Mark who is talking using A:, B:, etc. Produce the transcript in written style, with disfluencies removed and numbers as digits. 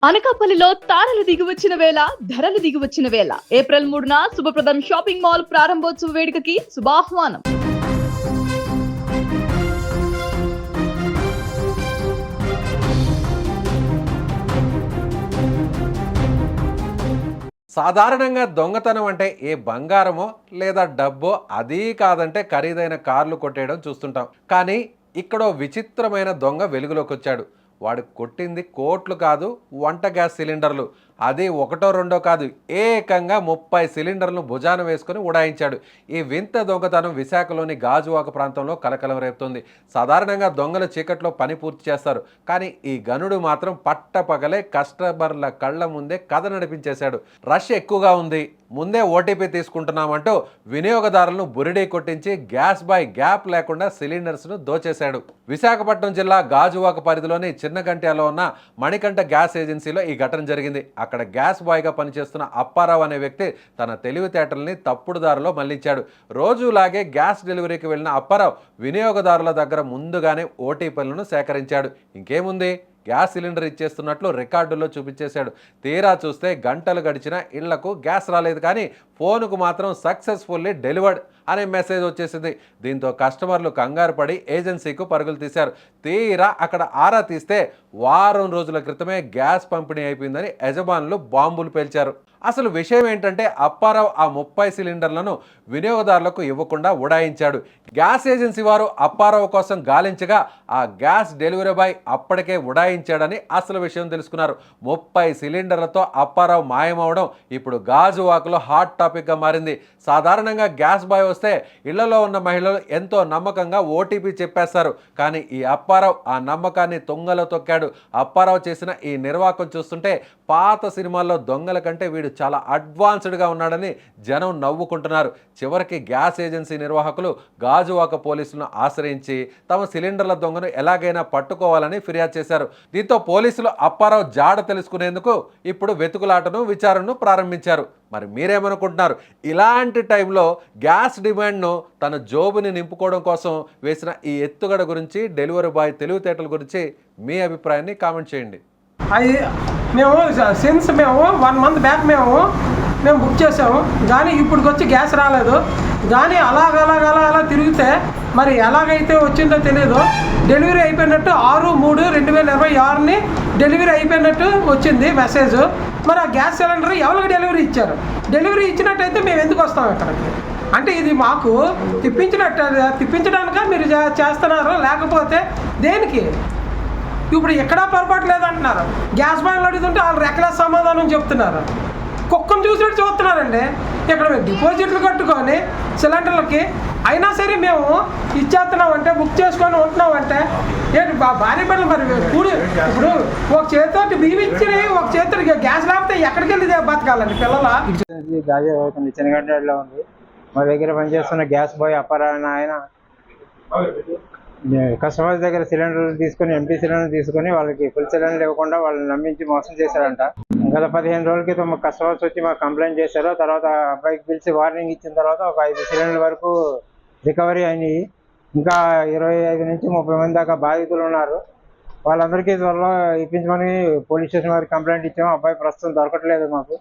A: అనకాపల్లిలో తారలు దిగివచ్చిన వేళ ధరలు దిగివచ్చిన వేళ ఏప్రిల్ 3న శుభప్రదం షాపింగ్ మాల్ ప్రారంభోత్సవ వేడుకకి శుభాహ్వానం.
B: సాధారణంగా దొంగతనం అంటే ఏ బంగారమో లేదా డబ్బో అదీ కాదంటే ఖరీదైన కార్లు కొట్టేయడం చూస్తుంటాం. కానీ ఇక్కడో విచిత్రమైన దొంగ వెలుగులోకి వచ్చాడు. వాడు కొట్టింది కోట్లు కాదు, వంట గ్యాస్ సిలిండర్లు. అది ఒకటో రెండో కాదు, ఏకంగా 30 సిలిండర్లను భుజాన వేసుకుని ఉడాయించాడు. ఈ వింత దొంగతనం విశాఖలోని గాజువాక ప్రాంతంలో కలకలం రేపుతుంది. సాధారణంగా దొంగలు చీకట్లో పని పూర్తి చేస్తారు, కానీ ఈ గనుడు మాత్రం పట్టపగలే కస్టమర్ల కళ్ళ ముందే కథ నడిపించేశాడు. రష్ ఎక్కువగా ఉంది, ముందే ఓటీపీ తీసుకుంటున్నామంటూ వినియోగదారులను బురిడీ కొట్టించి గ్యాస్ బాయ్ గ్యాప్ లేకుండా సిలిండర్స్ను దోచేశాడు. విశాఖపట్నం జిల్లా గాజువాక పరిధిలోని చిన్నగంట్యాలో ఉన్న మణికంఠ గ్యాస్ ఏజెన్సీలో ఈ ఘటన జరిగింది. అక్కడ గ్యాస్ బాయ్గా పనిచేస్తున్న అప్పారావు అనే వ్యక్తి తన తెలివితేటల్ని తప్పుడు దారిలో మళ్లించాడు. రోజులాగే గ్యాస్ డెలివరీకి వెళ్ళిన అప్పారావు వినియోగదారుల దగ్గర ముందుగానే ఓటీపీలను సేకరించాడు. ఇంకేముంది, గ్యాస్ సిలిండర్ ఇచ్చేస్తున్నట్లు రికార్డుల్లో చూపించేశాడు. తీరా చూస్తే గంటలు గడిచినా ఇళ్లకు గ్యాస్ రాలేదు, కానీ ఫోనుకు మాత్రం సక్సెస్ఫుల్లీ డెలివర్డ్ అనే మెసేజ్ వచ్చేసింది. దీంతో కస్టమర్లు కంగారు పడి ఏజెన్సీకు పరుగులు తీశారు. తీరా అక్కడ ఆరా తీస్తే వారం రోజుల క్రితమే గ్యాస్ పంపిణీ అయిపోయిందని యజమానులు బాంబులు పేల్చారు. అసలు విషయం ఏంటంటే అప్పారావు ఆ 30 సిలిండర్లను వినియోగదారులకు ఇవ్వకుండా ఉడాయించాడు. గ్యాస్ ఏజెన్సీ వారు అప్పారావు కోసం గాలించగా ఆ గ్యాస్ డెలివరీ బాయ్ అప్పటికే ఉడాయించాడని అసలు విషయం తెలుసుకున్నారు. 30 సిలిండర్లతో అప్పారావు మాయమవడం ఇప్పుడు గాజువాకలో హాట్ టాపిక్గా మారింది. సాధారణంగా గ్యాస్ బాయ్ వస్తే ఇళ్లలో ఉన్న మహిళలు ఎంతో నమ్మకంగా ఓటీపీ చెప్పేస్తారు, కానీ ఈ అప్పారావు ఆ నమ్మకాన్ని తుంగలో తొక్కాడు. అప్పారావు చేసిన ఈ నిర్వాకం చూస్తుంటే పాత సినిమాల్లో దొంగల కంటే వీడు చాలా అడ్వాన్స్డ్గా ఉన్నాడని జనం నవ్వుకుంటున్నారు. చివరికి గ్యాస్ ఏజెన్సీ నిర్వాహకులు గాజువాక పోలీసులను ఆశ్రయించి తమ సిలిండర్ల దొంగను ఎలాగైనా పట్టుకోవాలని ఫిర్యాదు చేశారు. దీంతో పోలీసులు అప్పారావు జాడ తెలుసుకునేందుకు ఇప్పుడు వెతుకులాటను విచారణను ప్రారంభించారు. మరి మీరేమనుకుంటున్నారు? ఇలాంటి టైంలో గ్యాస్ డిమాండ్ను తన జోబుని నింపుకోవడం కోసం వేసిన ఈ ఎత్తుగడ గురించి, డెలివరీ బాయ్ తెలివితేటల గురించి మీ అభిప్రాయాన్ని కామెంట్ చేయండి.
C: అది మేము మేము 1 మంత్ బ్యాక్ మేము బుక్ చేసాము, కానీ ఇప్పటికి వచ్చి గ్యాస్ రాలేదు. కానీ అలా తిరిగితే మరి ఎలాగైతే వచ్చిందో తెలియదు. డెలివరీ అయిపోయినట్టు 6/3/2026 డెలివరీ అయిపోయినట్టు వచ్చింది మెసేజ్. మరి ఆ గ్యాస్ సిలిండర్ ఎవరికి డెలివరీ ఇచ్చారు? డెలివరీ ఇచ్చినట్టయితే మేము ఎందుకు వస్తాం ఇక్కడికి? అంటే ఇది మాకు తిప్పించడానిక మీరు చేస్తున్నారు, లేకపోతే దేనికి? ఇప్పుడు ఎక్కడా పొరపాటు లేదంటున్నారు. గ్యాస్ బాయ్లు అడుగుతుంటే వాళ్ళు రెక్కలేసి సమాధానం చెప్తున్నారు. కుక్కను చూసినట్టు చూస్తున్నారండి. ఇక్కడ మేము డిపాజిట్లు కట్టుకొని సిలిండర్లకి అయినా సరే మేము ఇచ్చేస్తున్నామంటే, బుక్ చేసుకొని ఉంటున్నామంటే ఏంటి భార్య బిడ్డలు మరి కూడి ఇప్పుడు ఒక చేతితో బియ్యం ఇచ్చి ఒక చేతితో గ్యాస్ లేకపోతే ఎక్కడికి వెళ్ళి బతకాలండి పిల్లల?
D: గాజు అవుతుంది, చిన్నగడ్డలో ఉంది. మా దగ్గర పనిచేస్తున్న గ్యాస్ బాయ్ అప్పారావు ఆయన కస్టమర్స్ దగ్గర సిలిండర్ తీసుకుని, ఎంటీ సిలిండర్ తీసుకుని వాళ్ళకి ఫుల్ సిలిండర్ ఇవ్వకుండా వాళ్ళని నమ్మించి మోసం చేశారంట. గత 15 రోజుల క్రితం కస్టమర్స్ వచ్చి మాకు కంప్లైంట్ చేశారు. తర్వాత అబ్బాయికి పిలిచి వార్నింగ్ ఇచ్చిన తర్వాత ఒక 5 సిలిండర్ వరకు రికవరీ అయినాయి. ఇంకా 25 నుంచి 30 మంది దాకా బాధితులు ఉన్నారు. వాళ్ళందరికీ త్వరలో ఇప్పించమని పోలీస్ స్టేషన్ వారికి కంప్లైంట్ ఇచ్చాము. అబ్బాయి ప్రస్తుతం దొరకట్లేదు మాకు.